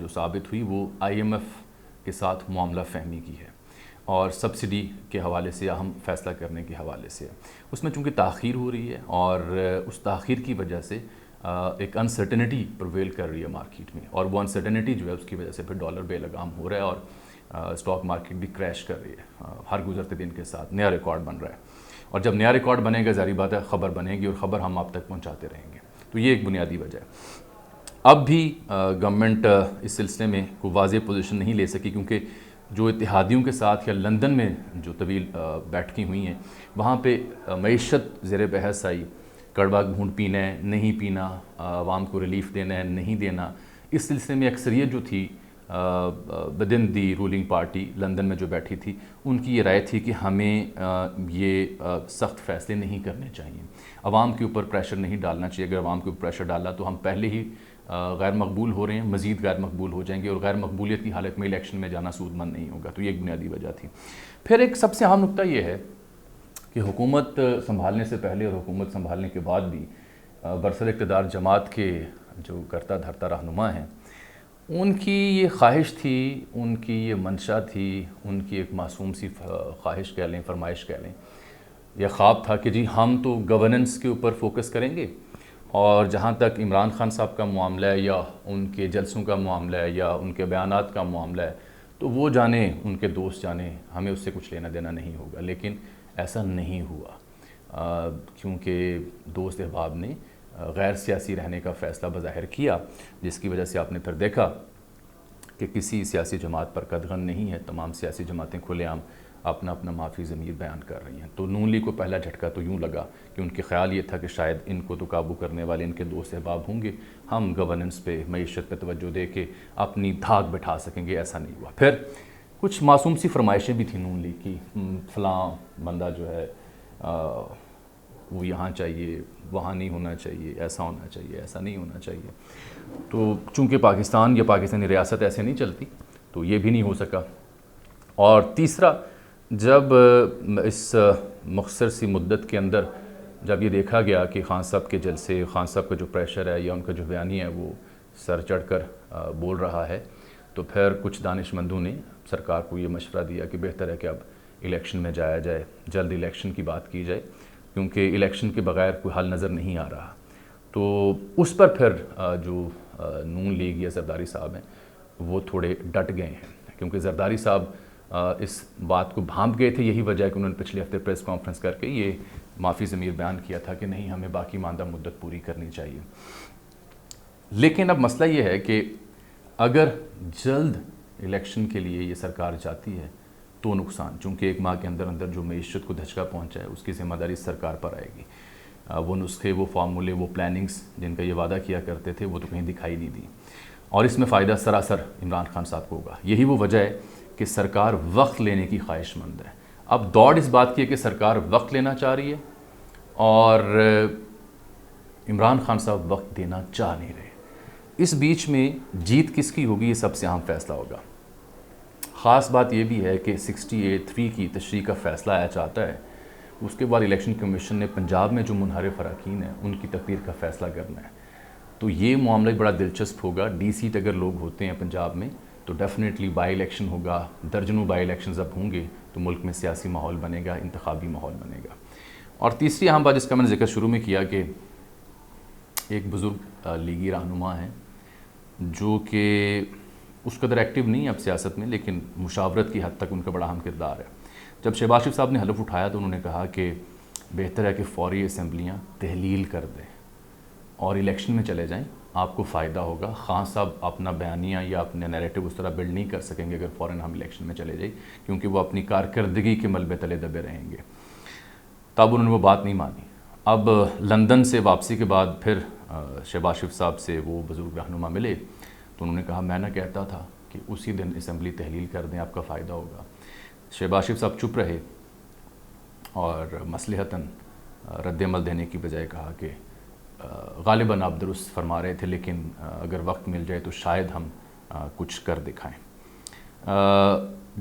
جو ثابت ہوئی وہ IMF کے ساتھ معاملہ فہمی کی ہے اور سبسڈی کے حوالے سے یا ہم فیصلہ کرنے کے حوالے سے ہے. اس میں چونکہ تاخیر ہو رہی ہے اور اس تاخیر کی وجہ سے ایک انسرٹنٹی پرویل کر رہی ہے مارکیٹ میں, اور وہ انسرٹنٹی جو ہے اس کی وجہ سے پھر ڈالر بے لگام ہو رہا ہے اور اسٹاک مارکیٹ بھی کریش کر رہی ہے. ہر گزرتے دن کے ساتھ نیا ریکارڈ بن رہا ہے, اور جب نیا ریکارڈ بنے گا ظاہری بات ہے خبر بنے گی اور خبر ہم آپ تک پہنچاتے رہیں گے. تو یہ ایک بنیادی وجہ ہے. اب بھی گورنمنٹ اس سلسلے میں کوئی واضح پوزیشن نہیں لے سکی, کیونکہ جو اتحادیوں کے ساتھ یا لندن میں جو طویل بیٹھکیں ہوئی ہیں وہاں پہ معیشت زیر بحث آئی. کڑوا گھونٹ پینا ہے, نہیں پینا, عوام کو ریلیف دینا ہے, نہیں دینا. اس سلسلے میں اکثریت جو تھی ودن دی رولنگ پارٹی لندن میں جو بیٹھی تھی, ان کی یہ رائے تھی کہ ہمیں یہ سخت فیصلے نہیں کرنے چاہیے, عوام کے اوپر پریشر نہیں ڈالنا چاہیے. اگر عوام کے اوپر پریشر ڈالا تو ہم پہلے ہی غیر مقبول ہو رہے ہیں, مزید غیر مقبول ہو جائیں گے, اور غیر مقبولیت کی حالت میں الیکشن میں جانا سود مند نہیں ہوگا. تو یہ ایک بنیادی وجہ تھی. پھر ایک سب سے اہم نکتہ یہ ہے کہ حکومت سنبھالنے سے پہلے اور حکومت سنبھالنے کے بعد بھی برسر اقتدار جماعت کے جو کرتا دھرتا رہنما ہیں, ان کی یہ خواہش تھی, ان کی یہ منشا تھی, ان کی ایک معصوم سی خواہش کہہ لیں, فرمائش کہہ لیں, یہ خواب تھا کہ جی ہم تو گورننس کے اوپر فوکس کریں گے, اور جہاں تک عمران خان صاحب کا معاملہ ہے یا ان کے جلسوں کا معاملہ ہے یا ان کے بیانات کا معاملہ ہے تو وہ جانے, ان کے دوست جانے, ہمیں اس سے کچھ لینا دینا نہیں ہوگا. لیکن ایسا نہیں ہوا, کیونکہ دوست احباب نے غیر سیاسی رہنے کا فیصلہ بظاہر کیا, جس کی وجہ سے آپ نے پھر دیکھا کہ کسی سیاسی جماعت پر قدغن نہیں ہے. تمام سیاسی جماعتیں کھلے عام اپنا اپنا معافی ضمیر بیان کر رہی ہیں. تو نون لیگ کو پہلا جھٹکا تو یوں لگا کہ ان کے خیال یہ تھا کہ شاید ان کو تو قابو کرنے والے ان کے دوست احباب ہوں گے, ہم گورننس پہ, معیشت پہ توجہ دے کے اپنی دھاک بٹھا سکیں گے. ایسا نہیں ہوا. پھر کچھ معصوم سی فرمائشیں بھی تھیں نون لیگ کی, فلاں بندہ جو ہے وہ یہاں چاہیے, وہاں نہیں ہونا چاہیے, ایسا ہونا چاہیے, ایسا نہیں ہونا چاہیے. تو چونکہ پاکستان یا پاکستانی ریاست ایسے نہیں چلتی تو یہ بھی نہیں ہو سکا. اور تیسرا, جب اس مختصر سی مدت کے اندر جب یہ دیکھا گیا کہ خان صاحب کے جلسے, خان صاحب کا جو پریشر ہے یا ان کا جو بیانی ہے وہ سر چڑھ کر بول رہا ہے, تو پھر کچھ دانش مندوں نے سرکار کو یہ مشورہ دیا کہ بہتر ہے کہ اب الیکشن میں جایا جائے, جلد الیکشن کی بات کی جائے, کیونکہ الیکشن کے بغیر کوئی حل نظر نہیں آ رہا. تو اس پر پھر جو نون لیگ یا زرداری صاحب ہیں وہ تھوڑے ڈٹ گئے ہیں, کیونکہ زرداری صاحب اس بات کو بھانپ گئے تھے. یہی وجہ ہے کہ انہوں نے پچھلے ہفتے پریس کانفرنس کر کے یہ معافی ضمیر بیان کیا تھا کہ نہیں, ہمیں باقی ماندہ مدت پوری کرنی چاہیے. لیکن اب مسئلہ یہ ہے کہ اگر جلد الیکشن کے لیے یہ سرکار چاہتی ہے تو نقصان, چونکہ ایک ماہ کے اندر اندر جو معیشت کو دھچکا پہنچا ہے اس کی ذمہ داری سرکار پر آئے گی. وہ نسخے, وہ فارمولے, وہ پلاننگز جن کا یہ وعدہ کیا کرتے تھے وہ تو کہیں دکھائی نہیں دی, اور اس میں فائدہ سراسر عمران خان صاحب کو ہوگا. یہی وہ وجہ ہے کہ سرکار وقت لینے کی خواہش مند ہے. اب دوڑ اس بات کی ہے کہ سرکار وقت لینا چاہ رہی ہے اور عمران خان صاحب وقت دینا چاہ نہیں رہے. اس بیچ میں جیت کس کی ہوگی یہ سب سے اہم فیصلہ ہوگا. خاص بات یہ بھی ہے کہ 68(3) کی تشریح کا فیصلہ آیا چاہتا ہے, اس کے بعد الیکشن کمیشن نے پنجاب میں جو منحرف اراکین ہیں ان کی تقریر کا فیصلہ کرنا ہے. تو یہ معاملہ بڑا دلچسپ ہوگا. ڈی سیٹ اگر لوگ ہوتے ہیں پنجاب میں تو ڈیفینیٹلی بائی الیکشن ہوگا, درجنوں بائی الیکشنز اب ہوں گے, تو ملک میں سیاسی ماحول بنے گا, انتخابی ماحول بنے گا. اور تیسری اہم بات جس کا میں نے ذکر شروع میں کیا کہ ایک بزرگ لیگی رہنما ہیں جو کہ اس قدر ایکٹیو نہیں ہے اب سیاست میں, لیکن مشاورت کی حد تک ان کا بڑا اہم کردار ہے. جب شہباز شریف صاحب نے حلف اٹھایا تو انہوں نے کہا کہ بہتر ہے کہ فوری اسمبلیاں تحلیل کر دیں اور الیکشن میں چلے جائیں, آپ کو فائدہ ہوگا. خان صاحب اپنا بیانیہ یا اپنے نیریٹو اس طرح بلڈ نہیں کر سکیں گے اگر فوراً ہم الیکشن میں چلے جائیں, کیونکہ وہ اپنی کارکردگی کے ملبے تلے دبے رہیں گے. تب انہوں نے وہ بات نہیں مانی. اب لندن سے واپسی کے بعد پھر شہباز شریف صاحب سے وہ بزرگ رہنما ملے تو انہوں نے کہا میں نہ کہتا تھا کہ اسی دن اسمبلی تحلیل کر دیں, آپ کا فائدہ ہوگا. شہباز شریف صاحب چپ رہے اور مصلحتاً رد عمل دینے کی بجائے کہا کہ غالباً آپ درست فرما رہے تھے, لیکن اگر وقت مل جائے تو شاید ہم کچھ کر دکھائیں.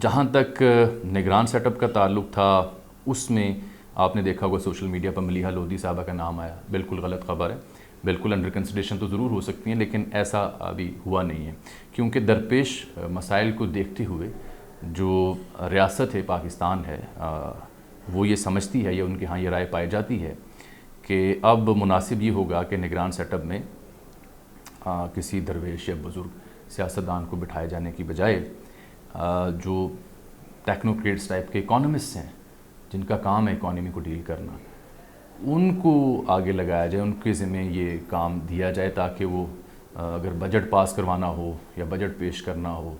جہاں تک نگران سیٹ اپ کا تعلق تھا اس میں آپ نے دیکھا ہوگا سوشل میڈیا پر ملیحہ لودھی صاحبہ کا نام آیا. بالکل غلط خبر ہے. بالکل انڈر کنسیڈریشن تو ضرور ہو سکتی ہیں، لیکن ایسا ابھی ہوا نہیں ہے، کیونکہ درپیش مسائل کو دیکھتے ہوئے جو ریاست ہے پاکستان ہے وہ یہ سمجھتی ہے یا ان کے ہاں یہ رائے پائی جاتی ہے کہ اب مناسب یہ ہوگا کہ نگران سیٹ اپ میں کسی درویش یا بزرگ سیاستدان کو بٹھائے جانے کی بجائے جو ٹیکنوکریٹس ٹائپ کے اکانومسٹ ہیں جن کا کام ہے اکانومی کو ڈیل کرنا، ان کو آگے لگایا جائے، ان کے ذمہ یہ کام دیا جائے تاکہ وہ اگر بجٹ پاس کروانا ہو یا بجٹ پیش کرنا ہو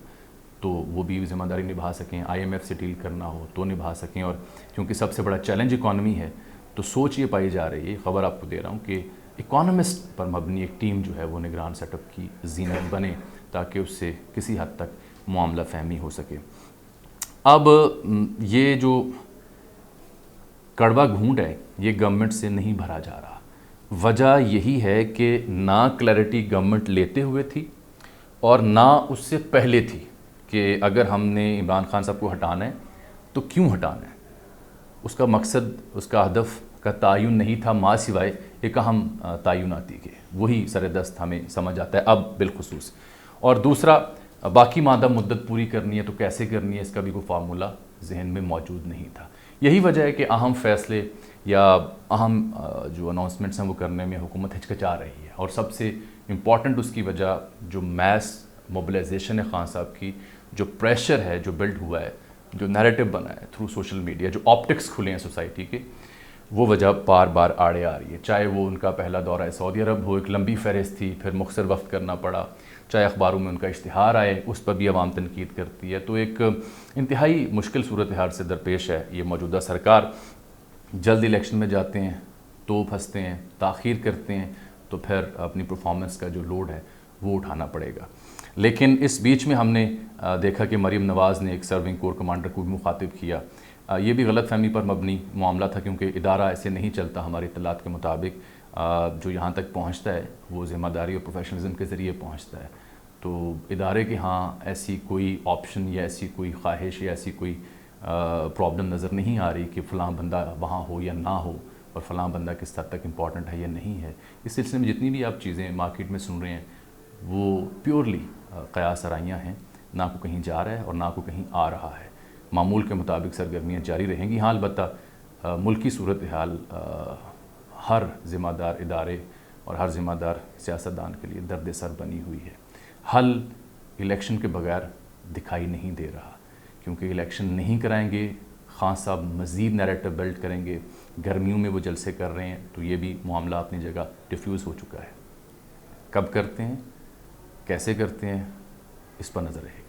تو وہ بھی ذمہ داری نبھا سکیں، آئی ایم ایف سے ڈیل کرنا ہو تو نبھا سکیں۔ اور کیونکہ سب سے بڑا چیلنج اکانومی ہے تو سوچ یہ پائی جا رہی ہے، خبر آپ کو دے رہا ہوں کہ اکانومسٹ پر مبنی ایک ٹیم جو ہے وہ نگران سیٹ اپ کی زینت بنے تاکہ اس سے کسی حد تک معاملہ فہمی ہو سکے۔ اب یہ جو کڑوا گھونٹ ہے یہ گورنمنٹ سے نہیں بھرا جا رہا، وجہ یہی ہے کہ نہ کلیئرٹی گورنمنٹ لیتے ہوئے تھی اور نہ اس سے پہلے تھی کہ اگر ہم نے عمران خان صاحب کو ہٹانا ہے تو کیوں ہٹانا ہے، اس کا مقصد، اس کا ہدف کا تعین نہیں تھا ماں سوائے ایک اہم تعیناتی کے، وہی سر دست ہمیں سمجھ آتا ہے اب بالخصوص۔ اور دوسرا، باقی مادہ مدت پوری کرنی ہے تو کیسے کرنی ہے اس کا بھی کوئی فارمولہ ذہن میں موجود نہیں تھا۔ یہی وجہ ہے کہ اہم فیصلے یا اہم جو اناؤنسمنٹس ہیں وہ کرنے میں حکومت ہچکچا رہی ہے، اور سب سے امپورٹنٹ اس کی وجہ جو میس موبلائزیشن ہے خان صاحب کی، جو پریشر ہے جو بلڈ ہوا ہے، جو نیریٹو بنا ہے تھرو سوشل میڈیا، جو آپٹکس کھلے ہیں سوسائٹی کے، وہ وجہ بار بار آڑے آ رہی ہے۔ چاہے وہ ان کا پہلا دورہ سعودی عرب ہو، ایک لمبی فہرست تھی، پھر مختصر وقت کرنا پڑا، چاہے اخباروں میں ان کا اشتہار آئے اس پر بھی عوام تنقید کرتی ہے، تو ایک انتہائی مشکل صورتحال سے درپیش ہے یہ موجودہ سرکار۔ جلد الیکشن میں جاتے ہیں تو پھنستے ہیں، تاخیر کرتے ہیں تو پھر اپنی پرفارمنس کا جو لوڈ ہے وہ اٹھانا پڑے گا۔ لیکن اس بیچ میں ہم نے دیکھا کہ مریم نواز نے ایک سرونگ کور کمانڈر کو بھی مخاطب کیا، یہ بھی غلط فہمی پر مبنی معاملہ تھا کیونکہ ادارہ ایسے نہیں چلتا ہماری اطلاعات کے مطابق، جو یہاں تک پہنچتا ہے وہ ذمہ داری اور پروفیشنلزم کے ذریعے پہنچتا ہے، تو ادارے کے ہاں ایسی کوئی آپشن یا ایسی کوئی خواہش یا ایسی کوئی پرابلم نظر نہیں آ رہی کہ فلاں بندہ وہاں ہو یا نہ ہو اور فلاں بندہ کس حد تک امپورٹنٹ ہے یا نہیں ہے۔ اس سلسلے میں جتنی بھی آپ چیزیں مارکیٹ میں سن رہے ہیں وہ پیورلی قیاس آرائیاں ہیں، نہ کو کہیں جا رہا ہے اور نہ کو کہیں آ رہا ہے۔ معمول کے مطابق سرگرمیاں جاری رہیں گی، ہاں البتہ ملکی صورتحال ہر ذمہ دار ادارے اور ہر ذمہ دار سیاستدان کے لیے درد سر بنی ہوئی ہے۔ حل الیکشن کے بغیر دکھائی نہیں دے رہا، کیونکہ الیکشن نہیں کرائیں گے، خان صاحب مزید نیریٹو بلڈ کریں گے، گرمیوں میں وہ جلسے کر رہے ہیں تو یہ بھی معاملہ اپنی جگہ ڈیفیوز ہو چکا ہے۔ کب کرتے ہیں، کیسے کرتے ہیں، اس پر نظر رہے گی۔